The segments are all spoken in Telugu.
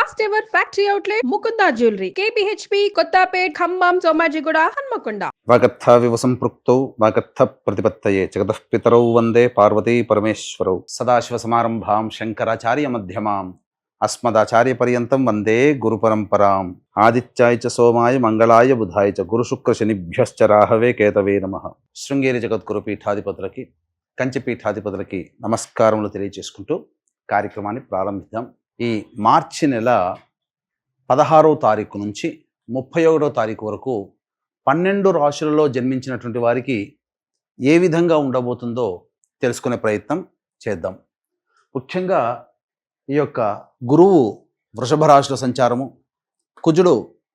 First ever factory outlet Mukunda jewellery KPHP Kothapet Khammam Somajiguda Hanamkonda. వాగర్థావివ సంపృక్తౌ వాగర్థ ప్రతిపత్తయే జగతః పితరౌ వందే పార్వతీ పరమేశ్వరౌ సదాశివ సమారంభాం శంకరాచార్య మధ్యమాం అస్మదాచార్య పర్యంతం వందే గురు పరంపరాం. ఆదిత్యాయ చ సోమాయ మంగళాయ బుధాయ చ గురు శుక్ర శనిభ్యశ్చ రాహవే కేతవే నమః. శృంగేరి జగద్గురు పీఠాధిపతులకి కంచి పీఠాధిపతులకి నమస్కారములు తెలియజేసుకుంటూ కార్యక్రమాన్ని ప్రారంభిద్దాం. ఈ మార్చి నెల 16వ తారీఖు నుంచి 31వ తారీఖు వరకు 12 రాశులలో జన్మించినటువంటి వారికి ఏ విధంగా ఉండబోతుందో తెలుసుకునే ప్రయత్నం చేద్దాం. ముఖ్యంగా ఈ యొక్క గురువు వృషభ రాశిలో సంచారము, కుజుడు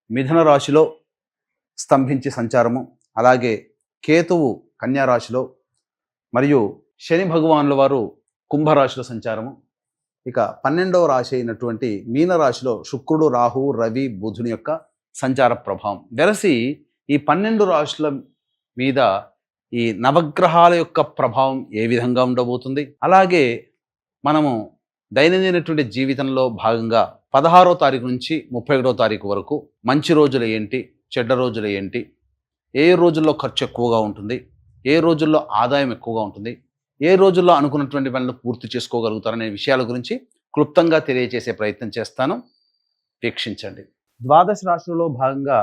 మిథున రాశిలో స్తంభించి సంచారము, అలాగే కేతువు కన్యా రాశిలో మరియు శని భగవానుల వారు కుంభరాశిలో సంచారము. ఇక 12వ రాశి అయినటువంటి మీనరాశిలో శుక్రుడు, రాహువు, రవి, బుధుని యొక్క సంచార ప్రభావం వెరసి ఈ 12 రాశుల మీద ఈ నవగ్రహాల యొక్క ప్రభావం ఏ విధంగా ఉండబోతుంది, అలాగే మనము దైనందినటువంటి జీవితంలో భాగంగా 16వ తారీఖు నుంచి 31వ తారీఖు వరకు మంచి రోజులు ఏంటి, చెడ్డ రోజులు ఏంటి, ఏ రోజుల్లో ఖర్చు ఎక్కువగా ఉంటుంది, ఏ రోజుల్లో ఆదాయం ఎక్కువగా ఉంటుంది, ఏ రోజుల్లో అనుకున్నటువంటి పనులు పూర్తి చేసుకోగలుగుతారనే విషయాల గురించి క్లుప్తంగా తెలియజేసే ప్రయత్నం చేస్తాను. వీక్షించండి. ద్వాదశ రాశులలో భాగంగా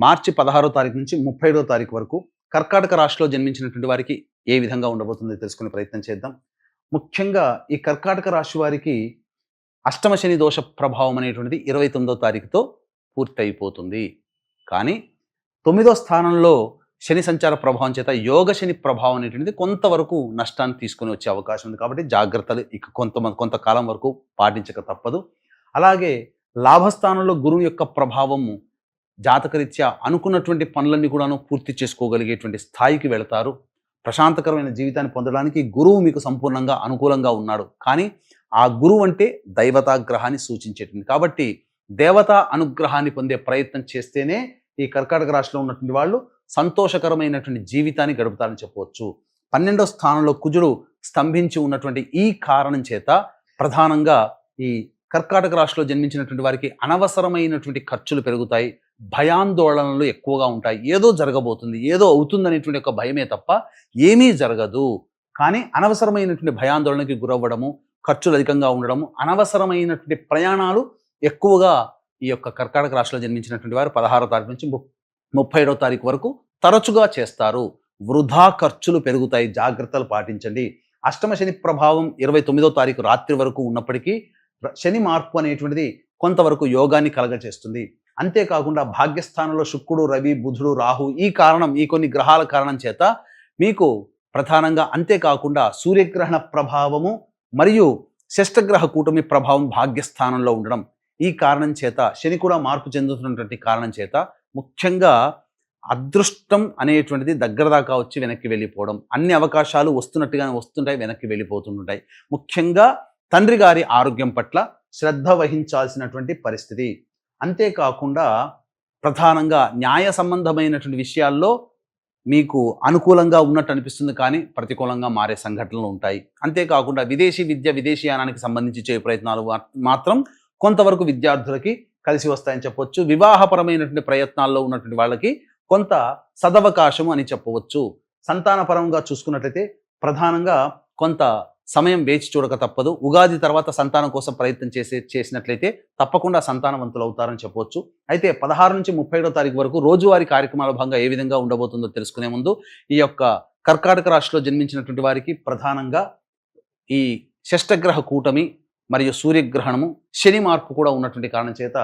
మార్చి 16వ తారీఖు నుంచి 31వ తారీఖు వరకు కర్కాటక రాశిలో జన్మించినటువంటి వారికి ఏ విధంగా ఉండబోతుందో తెలుసుకునే ప్రయత్నం చేద్దాం. ముఖ్యంగా ఈ కర్కాటక రాశి వారికి అష్టమ శని దోష ప్రభావం అనేటువంటిది 29వ తారీఖుతో పూర్తి అయిపోతుంది. కానీ 9వ స్థానంలో శని సంచార ప్రభావం చేత యోగ శని ప్రభావం అనేటువంటిది కొంతవరకు నష్టాన్ని తీసుకొని వచ్చే అవకాశం ఉంది. కాబట్టి జాగ్రత్తలు ఇక కొంతకాలం వరకు పాటించక తప్పదు. అలాగే లాభస్థానంలో గురువు యొక్క ప్రభావము జాతకరీత్యా అనుకున్నటువంటి పనులన్నీ కూడాను పూర్తి చేసుకోగలిగేటువంటి స్థాయికి వెళతారు. ప్రశాంతకరమైన జీవితాన్ని పొందడానికి గురువు మీకు సంపూర్ణంగా అనుకూలంగా ఉన్నాడు. కానీ ఆ గురువు అంటే దైవతాగ్రహాన్ని సూచించేటువంటి, కాబట్టి దేవతా అనుగ్రహాన్ని పొందే ప్రయత్నం చేస్తేనే ఈ కర్కాటక రాశిలో ఉన్నటువంటి వాళ్ళు సంతోషకరమైనటువంటి జీవితాన్ని గడుపుతారని చెప్పవచ్చు. 12వ స్థానంలో కుజుడు స్తంభించి ఉన్నటువంటి ఈ కారణం చేత ప్రధానంగా ఈ కర్కాటక రాశిలో జన్మించినటువంటి వారికి అనవసరమైనటువంటి ఖర్చులు పెరుగుతాయి, భయాందోళనలు ఎక్కువగా ఉంటాయి. ఏదో జరగబోతుంది, ఏదో అవుతుందనేటువంటి ఒక భయమే తప్ప ఏమీ జరగదు. కానీ అనవసరమైనటువంటి భయాందోళనకి గురవ్వడము, ఖర్చులు అధికంగా ఉండడము, అనవసరమైనటువంటి ప్రయాణాలు ఎక్కువగా ఈ యొక్క కర్కాటక రాశిలో జన్మించినటువంటి వారు 16వ తారీఖు నుంచి 31వ తారీఖు వరకు తరచుగా చేస్తారు. వృధా ఖర్చులు పెరుగుతాయి, జాగ్రత్తలు పాటించండి. అష్టమ శని ప్రభావం 29వ తారీఖు రాత్రి వరకు ఉన్నప్పటికీ శని మార్పు అనేటువంటిది కొంతవరకు యోగాన్ని కలగచేస్తుంది. అంతేకాకుండా భాగ్యస్థానంలో శుక్రుడు, రవి, బుధుడు, రాహు ఈ కొన్ని గ్రహాల కారణం చేత మీకు ప్రధానంగా, అంతేకాకుండా సూర్యగ్రహణ ప్రభావము మరియు షష్టగ్రహ కూటమి ప్రభావం భాగ్యస్థానంలో ఉండడం, ఈ కారణం చేత శని కూడా మార్పు చెందుతున్నటువంటి కారణం చేత ముఖ్యంగా అదృష్టం అనేటువంటిది దగ్గర దాకా వచ్చి వెనక్కి వెళ్ళిపోవడం, అన్ని అవకాశాలు వస్తున్నట్టుగానే వస్తుంటాయి, వెనక్కి వెళ్ళిపోతుంటాయి. ముఖ్యంగా తండ్రి గారి ఆరోగ్యం పట్ల శ్రద్ధ వహించాల్సినటువంటి పరిస్థితి. అంతేకాకుండా ప్రధానంగా న్యాయ సంబంధమైనటువంటి విషయాల్లో మీకు అనుకూలంగా ఉన్నట్టు అనిపిస్తుంది, కానీ ప్రతికూలంగా మారే సంఘటనలు ఉంటాయి. అంతేకాకుండా విదేశీ విద్య, విదేశీయానానికి సంబంధించి చేయ ప్రయత్నాలు మాత్రం కొంతవరకు విద్యార్థులకి కలిసి వస్తాయని చెప్పవచ్చు. వివాహపరమైనటువంటి ప్రయత్నాల్లో ఉన్నటువంటి వాళ్ళకి కొంత సదవకాశము అని చెప్పవచ్చు. సంతానపరంగా చూసుకున్నట్లయితే ప్రధానంగా కొంత సమయం వేచి చూడక తప్పదు. ఉగాది తర్వాత సంతానం కోసం ప్రయత్నం చేసినట్లయితే తప్పకుండా సంతానవంతులు అవుతారని చెప్పవచ్చు. అయితే 16 నుంచి 31వ తారీఖు వరకు రోజువారీ కార్యక్రమాల భాగంగా ఏ విధంగా ఉండబోతుందో తెలుసుకునే ముందు ఈ యొక్క కర్కాటక రాశిలో జన్మించినటువంటి వారికి ప్రధానంగా ఈ షష్టగ్రహ కూటమి మరియు సూర్యగ్రహణము, శని మార్పు కూడా ఉన్నటువంటి కారణం చేత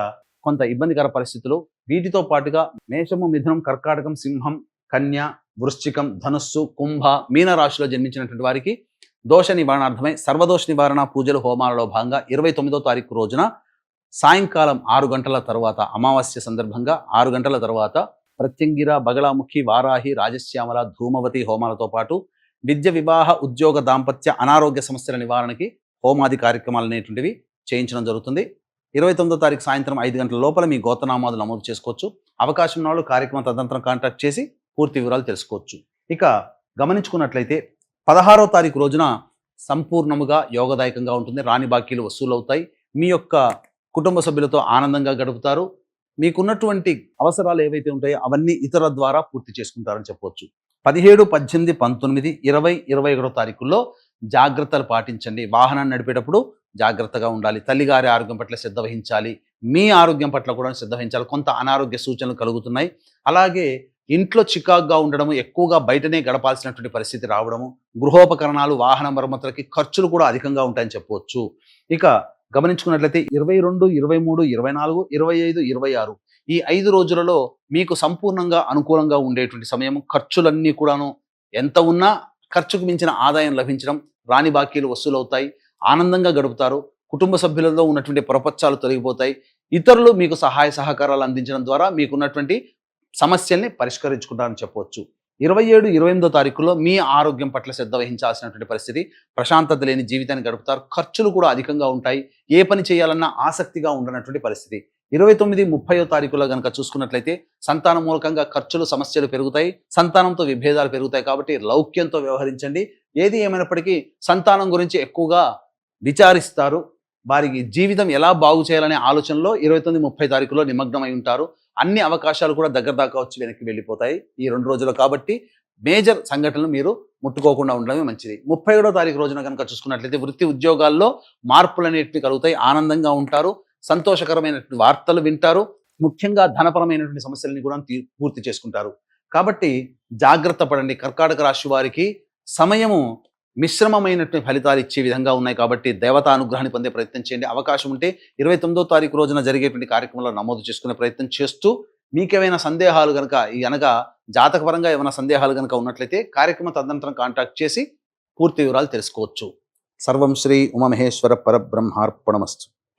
కొంత ఇబ్బందికర పరిస్థితులు. వీటితో పాటుగా మేషము, మిథునం, కర్కాటకం, సింహం, కన్య, వృశ్చికం, ధనుస్సు, కుంభ, మీన రాశిలో జన్మించినటువంటి వారికి దోష నివారణార్థమై సర్వదోష నివారణ పూజలు, హోమాలలో భాగంగా 29వ తారీఖు రోజున సాయంకాలం 6 గంటల తర్వాత, అమావాస్య సందర్భంగా 6 గంటల తర్వాత ప్రత్యంగిర, బగళాముఖి, వారాహి, రాజశ్యామల, ధూమవతి హోమాలతో పాటు విద్య, వివాహ, ఉద్యోగ, దాంపత్య, అనారోగ్య సమస్యల నివారణకి హోమాది కార్యక్రమాలు అనేటువంటివి చేయించడం జరుగుతుంది. 29వ తారీఖు సాయంత్రం 5 గంటల లోపల మీ గోత్రనామాలు నమోదు చేసుకోవచ్చు. అవకాశం ఉన్న వాళ్ళు కార్యక్రమం తదనంతరం కాంటాక్ట్ చేసి పూర్తి వివరాలు తెలుసుకోవచ్చు. ఇక గమనించుకున్నట్లయితే 16వ తారీఖు రోజున సంపూర్ణముగా యోగదాయకంగా ఉంటుంది. రాని బాకీలు వసూలు అవుతాయి. మీ యొక్క కుటుంబ సభ్యులతో ఆనందంగా గడుపుతారు. మీకున్నటువంటి అవసరాలు ఏవైతే ఉంటాయో అవన్నీ ఇతరుల ద్వారా పూర్తి చేసుకుంటారని చెప్పవచ్చు. 17, 18, 19, 20, 21 తారీఖుల్లో జాగ్రత్తలు పాటించండి. వాహనాన్ని నడిపేటప్పుడు జాగ్రత్తగా ఉండాలి. తల్లిగారి ఆరోగ్యం పట్ల శ్రద్ధ వహించాలి. మీ ఆరోగ్యం పట్ల కూడా శ్రద్ధ వహించాలి. కొంత అనారోగ్య సూచనలు కలుగుతున్నాయి. అలాగే ఇంట్లో చికాకుగా ఉండడము, ఎక్కువగా బయటనే గడపాల్సినటువంటి పరిస్థితి రావడము, గృహోపకరణాలు, వాహన మరమ్మతులకి ఖర్చులు కూడా అధికంగా ఉంటాయని చెప్పవచ్చు. ఇక గమనించుకున్నట్లయితే 22, 23, 24, 25, 26 ఈ 5 రోజులలో మీకు సంపూర్ణంగా అనుకూలంగా ఉండేటువంటి సమయం. ఖర్చులన్నీ కూడాను ఎంత ఉన్నా ఖర్చుకు మించిన ఆదాయం లభించడం, రాని బాకీలు వసూలవుతాయి, ఆనందంగా గడుపుతారు. కుటుంబ సభ్యులలో ఉన్నటువంటి పొరపచ్చాలు తొలగిపోతాయి. ఇతరులు మీకు సహాయ సహకారాలు అందించడం ద్వారా మీకున్నటువంటి సమస్యల్ని పరిష్కరించుకుంటారని చెప్పవచ్చు. 27, 28 తారీఖుల్లో మీ ఆరోగ్యం పట్ల శ్రద్ధ వహించాల్సినటువంటి పరిస్థితి. ప్రశాంతత లేని జీవితాన్ని గడుపుతారు. ఖర్చులు కూడా అధికంగా ఉంటాయి. ఏ పని చేయాలన్నా ఆసక్తిగా ఉండనటువంటి పరిస్థితి. 29, 30 తారీఖులో కనుక చూసుకున్నట్లయితే సంతానం మూలకంగా ఖర్చులు, సమస్యలు పెరుగుతాయి. సంతానంతో విభేదాలు పెరుగుతాయి. కాబట్టి లౌక్యంతో వ్యవహరించండి. ఏది ఏమైనప్పటికీ సంతానం గురించి ఎక్కువగా విచారిస్తారు. వారికి జీవితం ఎలా బాగు చేయాలనే ఆలోచనలో 29, 30 తారీఖులో నిమగ్నమై ఉంటారు. అన్ని అవకాశాలు కూడా దగ్గర దాకా వచ్చి వెనక్కి వెళ్ళిపోతాయి ఈ 2 రోజులు. కాబట్టి మేజర్ సంఘటనలు మీరు ముట్టుకోకుండా ఉండడమే మంచిది. 31వ తారీఖు రోజున కనుక చూసుకున్నట్లయితే వృత్తి ఉద్యోగాల్లో మార్పులు అనేటివి కలుగుతాయి. ఆనందంగా ఉంటారు. సంతోషకరమైనటువంటి వార్తలు వింటారు. ముఖ్యంగా ధనపరమైనటువంటి సమస్యలని కూడా పూర్తి చేసుకుంటారు. కాబట్టి జాగ్రత్త పడండి. కర్కాటక రాశి వారికి సమయము మిశ్రమమైనటువంటి ఫలితాలు ఇచ్చే విధంగా ఉన్నాయి. కాబట్టి దేవతా అనుగ్రహాన్ని పొందే ప్రయత్నం చేయండి. అవకాశం ఉంటే 29వ తారీఖు రోజున జరిగేటువంటి కార్యక్రమంలో నమోదు చేసుకునే ప్రయత్నం చేస్తూ, మీకేమైనా సందేహాలు కనుక అనగా జాతకపరంగా ఏమైనా సందేహాలు కనుక ఉన్నట్లయితే కార్యక్రమ తదనంతరం కాంటాక్ట్ చేసి పూర్తి వివరాలు తెలుసుకోవచ్చు. సర్వం శ్రీ ఉమామహేశ్వర పరబ్రహ్మార్పణమస్తు.